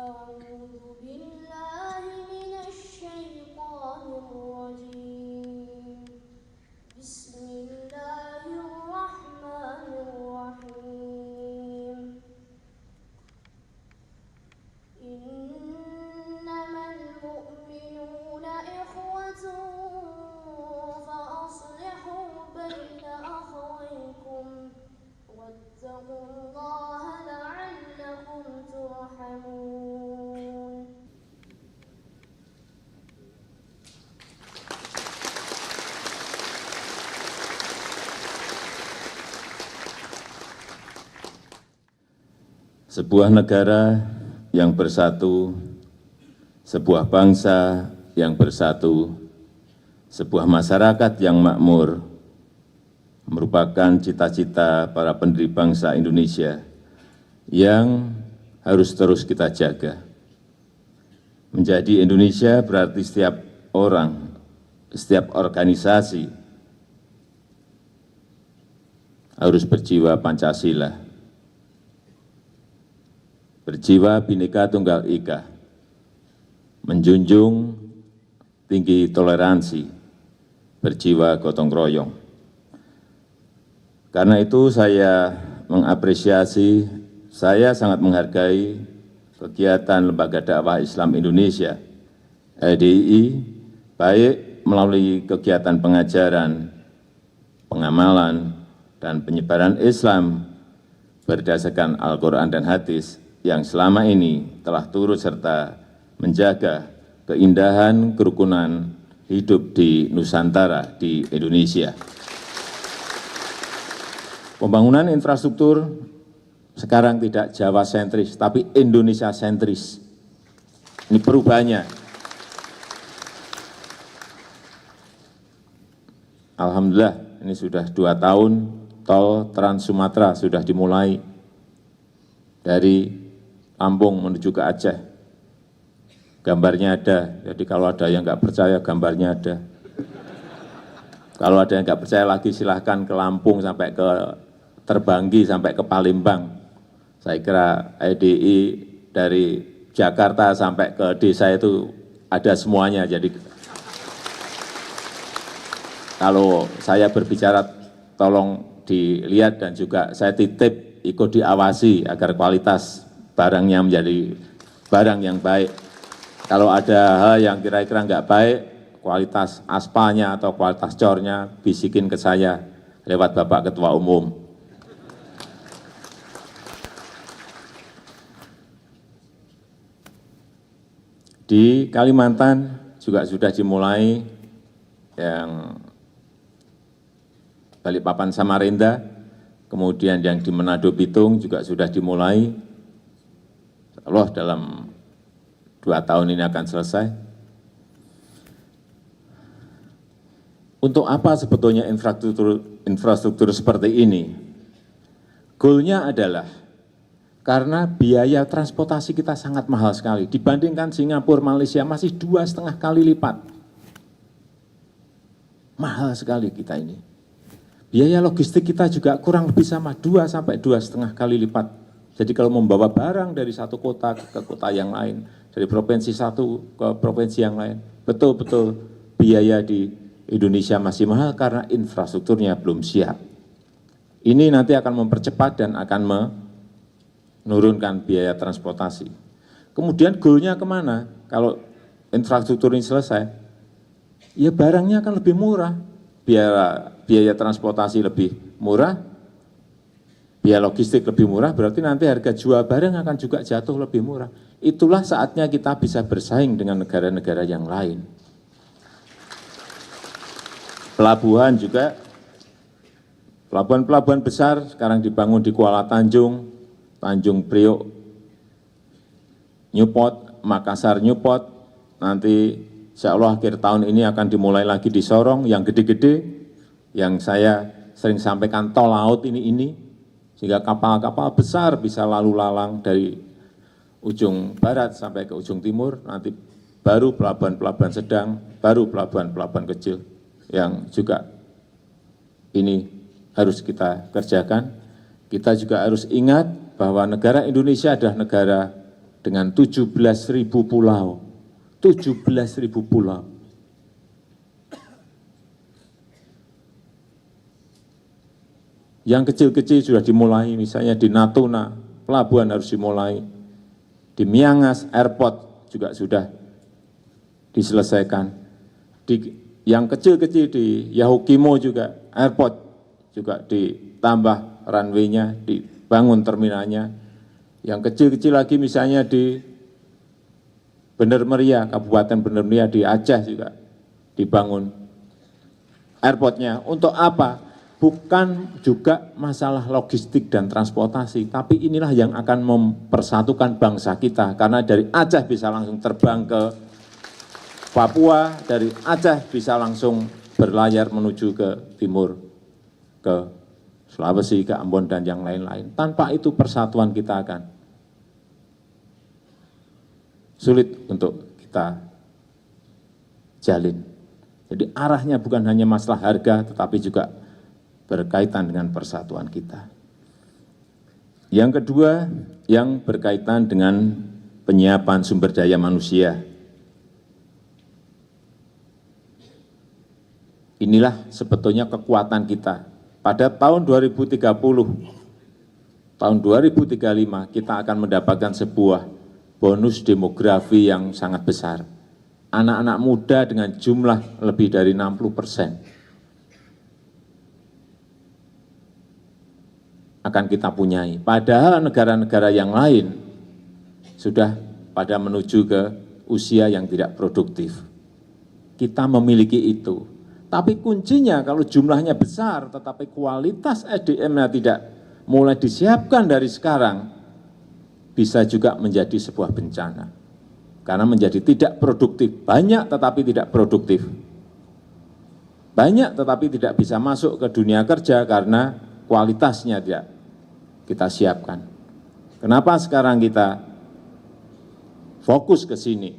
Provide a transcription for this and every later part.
أعوذ بالله من الشيطان الرجيم. بسم الله الرحمن الرحيم. إنما المؤمنون إخوة فأصلحوا بين أخويكم واتقوا الله لعلكم ترحمون. Sebuah negara yang bersatu, sebuah bangsa yang bersatu, sebuah masyarakat yang makmur, merupakan cita-cita para pendiri bangsa Indonesia yang harus terus kita jaga. Menjadi Indonesia berarti setiap orang, setiap organisasi harus berjiwa Pancasila, berjiwa Bhinneka Tunggal Ika, menjunjung tinggi toleransi, berjiwa gotong royong. Karena itu saya mengapresiasi, saya sangat menghargai kegiatan Lembaga Dakwah Islam Indonesia, LDII, baik melalui kegiatan pengajaran, pengamalan, dan penyebaran Islam berdasarkan Al-Quran dan Hadis, yang selama ini telah turut serta menjaga keindahan kerukunan hidup di Nusantara, di Indonesia. Pembangunan infrastruktur sekarang tidak Jawa sentris, tapi Indonesia sentris. Ini perubahannya. Alhamdulillah, ini sudah 2 tahun tol Trans Sumatera sudah dimulai dari Lampung menuju ke Aceh. Gambarnya ada, jadi kalau ada yang nggak percaya, gambarnya ada. Kalau ada yang nggak percaya lagi, silahkan ke Lampung sampai ke Terbanggi, sampai ke Palembang. Saya kira LDI dari Jakarta sampai ke desa itu ada semuanya. Jadi kalau saya berbicara, tolong dilihat dan juga saya titip ikut diawasi agar kualitas barangnya menjadi barang yang baik. Kalau ada hal yang kira-kira nggak baik, kualitas aspalnya atau kualitas cornya, bisikin ke saya lewat Bapak Ketua Umum. Di Kalimantan juga sudah dimulai yang Balikpapan Samarinda, kemudian yang di Manado Bitung juga sudah dimulai. Allah dalam 2 tahun ini akan selesai. Untuk apa sebetulnya infrastruktur seperti ini? Goalnya adalah karena biaya transportasi kita sangat mahal sekali. Dibandingkan Singapura, Malaysia masih 2,5 kali lipat. Mahal sekali kita ini. Biaya logistik kita juga kurang lebih sama, 2 sampai 2,5 kali lipat. Jadi kalau membawa barang dari satu kota ke kota yang lain, dari provinsi satu ke provinsi yang lain, betul-betul biaya di Indonesia masih mahal karena infrastrukturnya belum siap. Ini nanti akan mempercepat dan akan menurunkan biaya transportasi. Kemudian goalnya kemana? Kalau infrastruktur ini selesai, ya barangnya akan lebih murah, biaya transportasi lebih murah, biaya logistik lebih murah, berarti nanti harga jual barang akan juga jatuh lebih murah. Itulah saatnya kita bisa bersaing dengan negara-negara yang lain. Pelabuhan juga, pelabuhan-pelabuhan besar sekarang dibangun di Kuala Tanjung, Tanjung Priok, Newport, Makassar Newport, nanti insya Allah akhir tahun ini akan dimulai lagi di Sorong, yang gede-gede, yang saya sering sampaikan tol laut ini, sehingga kapal-kapal besar bisa lalu lalang dari ujung barat sampai ke ujung timur, nanti baru pelabuhan-pelabuhan sedang, baru pelabuhan-pelabuhan kecil, yang juga ini harus kita kerjakan. Kita juga harus ingat bahwa negara Indonesia adalah negara dengan 17.000 pulau. 17.000 pulau. Yang kecil-kecil sudah dimulai, misalnya di Natuna, pelabuhan harus dimulai. Di Miangas, airport juga sudah diselesaikan. Yang kecil-kecil di Yahukimo juga, airport juga ditambah runway-nya, dibangun terminalnya. Yang kecil-kecil lagi misalnya di Bener Meriah, Kabupaten Bener Meriah di Aceh juga dibangun airportnya. Untuk apa? Bukan juga masalah logistik dan transportasi, tapi inilah yang akan mempersatukan bangsa kita. Karena dari Aceh bisa langsung terbang ke Papua, dari Aceh bisa langsung berlayar menuju ke timur, ke Sulawesi, ke Ambon, dan yang lain-lain. Tanpa itu persatuan kita akan sulit untuk kita jalin. Jadi arahnya bukan hanya masalah harga, tetapi juga berkaitan dengan persatuan kita. Yang kedua, yang berkaitan dengan penyiapan sumber daya manusia. Inilah sebetulnya kekuatan kita. Pada tahun 2030, tahun 2035, kita akan mendapatkan sebuah bonus demografi yang sangat besar. Anak-anak muda dengan jumlah lebih dari 60%. Akan kita punyai. Padahal negara-negara yang lain sudah pada menuju ke usia yang tidak produktif. Kita memiliki itu. Tapi kuncinya kalau jumlahnya besar, tetapi kualitas SDM-nya tidak mulai disiapkan dari sekarang, bisa juga menjadi sebuah bencana. Karena menjadi tidak produktif. Banyak tetapi tidak produktif. Banyak tetapi tidak bisa masuk ke dunia kerja karena kualitasnya tidak kita siapkan. Kenapa sekarang kita fokus ke sini,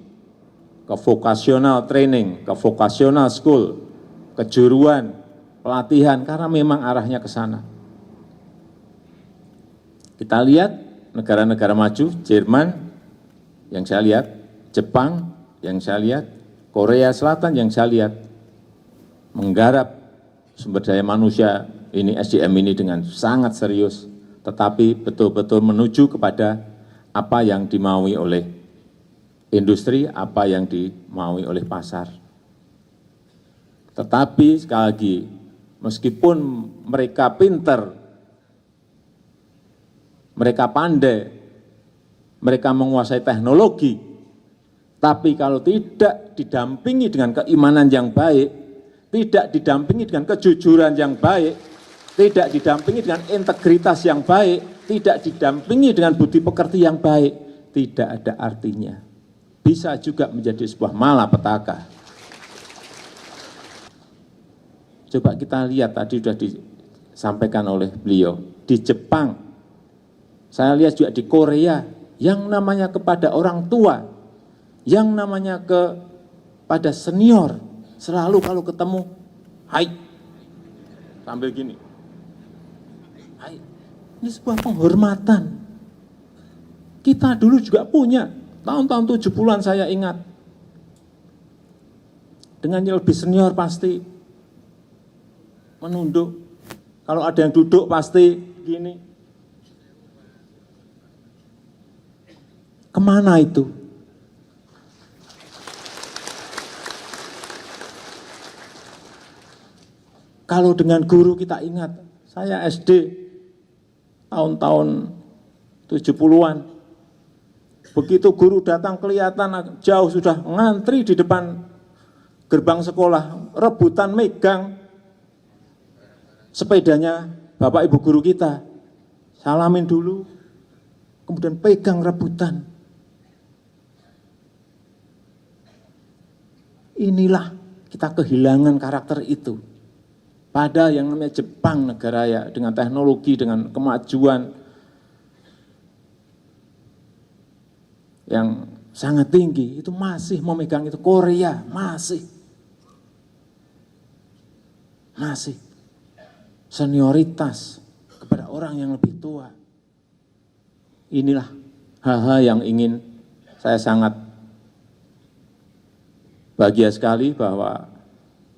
ke vocational training, ke vocational school, kejuruan, pelatihan, karena memang arahnya ke sana. Kita lihat negara-negara maju, Jerman yang saya lihat, Jepang yang saya lihat, Korea Selatan yang saya lihat, menggarap sumber daya manusia ini, SDM ini dengan sangat serius, tetapi betul-betul menuju kepada apa yang dimaui oleh industri, apa yang dimaui oleh pasar. Tetapi sekali lagi, meskipun mereka pinter, mereka pandai, mereka menguasai teknologi, tapi kalau tidak didampingi dengan keimanan yang baik, tidak didampingi dengan kejujuran yang baik, tidak didampingi dengan integritas yang baik, tidak didampingi dengan budi pekerti yang baik, tidak ada artinya. Bisa juga menjadi sebuah malapetaka. Coba kita lihat, tadi sudah disampaikan oleh beliau, di Jepang, saya lihat juga di Korea, yang namanya kepada orang tua, yang namanya kepada senior, selalu kalau ketemu, hai, sambil gini, hai, ini sebuah penghormatan. Kita dulu juga punya, tahun-tahun 70-an saya ingat, dengan yang lebih senior pasti menunduk, kalau ada yang duduk pasti gini. Kemana itu? Kalau dengan guru kita ingat, saya SD tahun-tahun 70-an, begitu guru datang kelihatan jauh sudah ngantri di depan gerbang sekolah, rebutan megang sepedanya Bapak Ibu guru kita, salamin dulu, kemudian pegang rebutan. Inilah kita kehilangan karakter itu. Padahal yang namanya Jepang negara ya, dengan teknologi, dengan kemajuan yang sangat tinggi, itu masih memegang itu. Korea masih senioritas kepada orang yang lebih tua. Inilah hal-hal yang ingin saya sangat bahagia sekali bahwa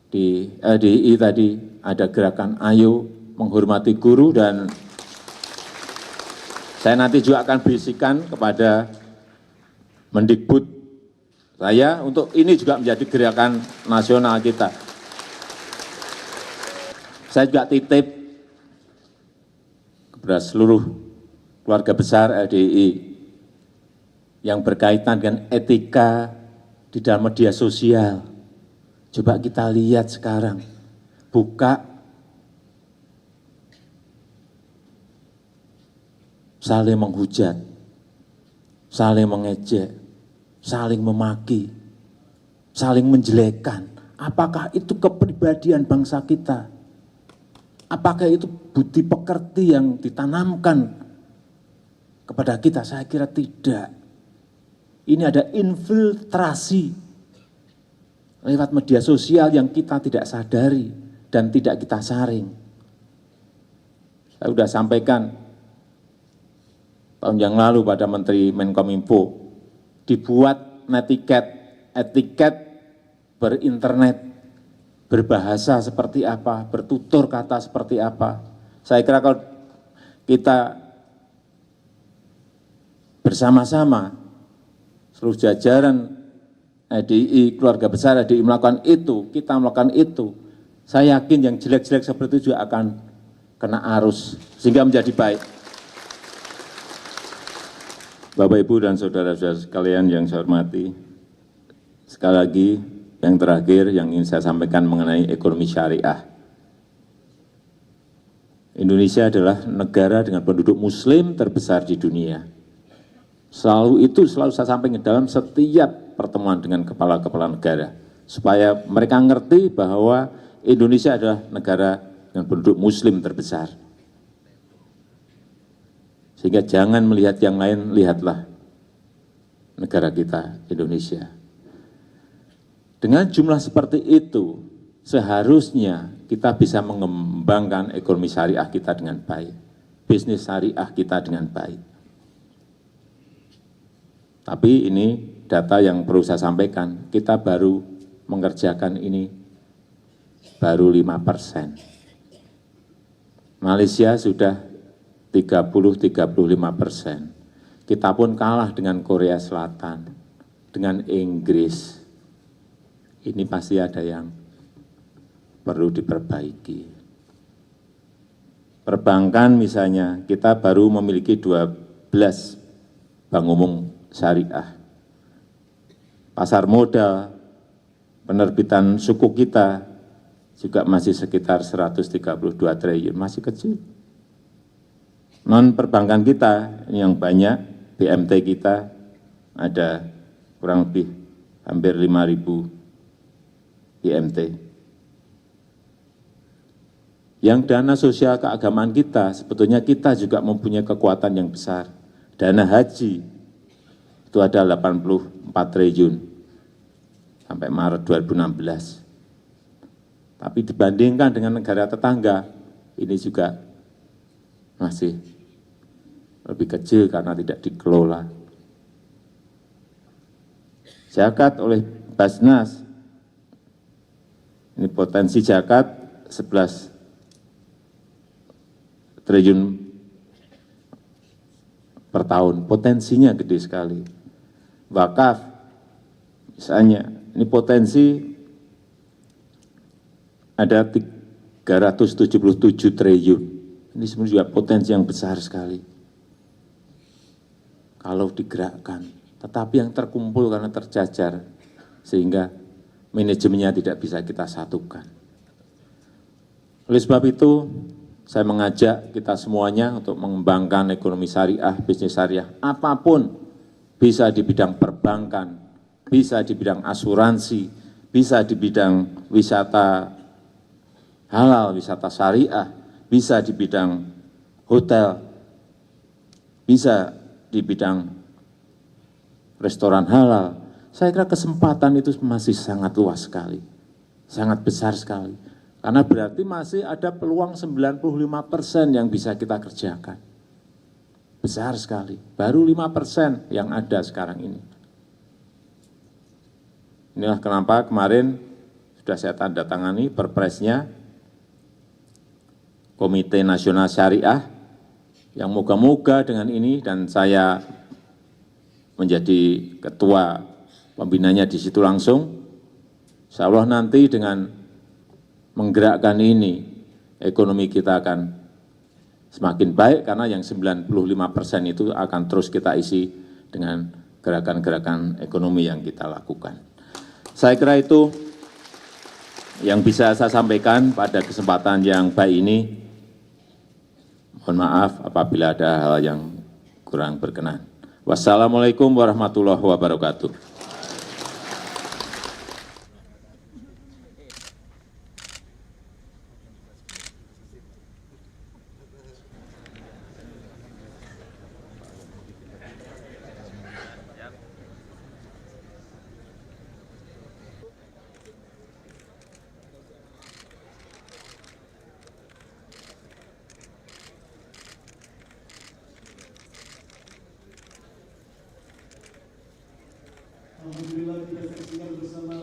di LDI tadi ada gerakan Ayo Menghormati Guru, dan saya nanti juga akan bisikan kepada Mendikbud saya untuk ini juga menjadi gerakan nasional kita. Saya juga titip kepada seluruh keluarga besar LDI yang berkaitan dengan etika di dalam media sosial. Coba kita lihat sekarang, buka saling menghujat, saling mengejek, saling memaki, saling menjelekkan. Apakah itu kepribadian bangsa kita? Apakah itu budi pekerti yang ditanamkan kepada kita? Saya kira tidak. Ini ada infiltrasi lewat media sosial yang kita tidak sadari dan tidak kita saring. Saya sudah sampaikan tahun yang lalu pada Menteri Menkominfo, dibuat etiket berinternet, berbahasa seperti apa, bertutur kata seperti apa. Saya kira kalau kita bersama-sama, seluruh jajaran LDI, keluarga besar LDI melakukan itu, kita melakukan itu, saya yakin yang jelek-jelek seperti itu juga akan kena arus, sehingga menjadi baik. Bapak, Ibu, dan saudara-saudara sekalian yang saya hormati, sekali lagi yang terakhir yang ingin saya sampaikan mengenai ekonomi syariah. Indonesia adalah negara dengan penduduk muslim terbesar di dunia. Selalu saya sampaikan dalam setiap pertemuan dengan kepala-kepala negara, supaya mereka ngerti bahwa Indonesia adalah negara dengan penduduk muslim terbesar. Sehingga jangan melihat yang lain, lihatlah negara kita, Indonesia. Dengan jumlah seperti itu, seharusnya kita bisa mengembangkan ekonomi syariah kita dengan baik, bisnis syariah kita dengan baik. Tapi ini data yang perlu saya sampaikan, kita baru mengerjakan ini baru 5%. Malaysia sudah 30-35%. Kita pun kalah dengan Korea Selatan, dengan Inggris. Ini pasti ada yang perlu diperbaiki. Perbankan misalnya, kita baru memiliki 12 bank umum syariah. Pasar modal, penerbitan suku kita juga masih sekitar 132 triliun, masih kecil. Non perbankan kita yang banyak, BMT kita ada kurang lebih hampir 5.000 BMT. Yang dana sosial keagamaan kita, sebetulnya kita juga mempunyai kekuatan yang besar. Dana haji itu ada 84 triliun sampai Maret 2016. Tapi dibandingkan dengan negara tetangga, ini juga masih lebih kecil karena tidak dikelola. Zakat oleh Basnas, ini potensi zakat 11 triliun per tahun, potensinya gede sekali. Wakaf, misalnya, ini potensi ada 377 triliun. Ini sebenarnya juga potensi yang besar sekali kalau digerakkan, tetapi yang terkumpul karena terjajar, sehingga manajemennya tidak bisa kita satukan. Oleh sebab itu, saya mengajak kita semuanya untuk mengembangkan ekonomi syariah, bisnis syariah, apapun, bisa di bidang perbankan, bisa di bidang asuransi, bisa di bidang wisata halal, wisata syariah, bisa di bidang hotel, bisa di bidang restoran halal. Saya kira kesempatan itu masih sangat luas sekali, sangat besar sekali. Karena berarti masih ada peluang 95% yang bisa kita kerjakan. Besar sekali, baru 5% yang ada sekarang ini. Inilah kenapa kemarin sudah saya tanda tangani perpresnya Komite Nasional Syariah yang moga-moga dengan ini dan saya menjadi ketua pembinanya di situ langsung, insya Allah nanti dengan menggerakkan ini, ekonomi kita akan semakin baik karena yang 95% itu akan terus kita isi dengan gerakan-gerakan ekonomi yang kita lakukan. Saya kira itu yang bisa saya sampaikan pada kesempatan yang baik ini. Mohon maaf apabila ada hal yang kurang berkenan. Wassalamualaikum warahmatullahi wabarakatuh. Alhamdulillah kita saksikan bersama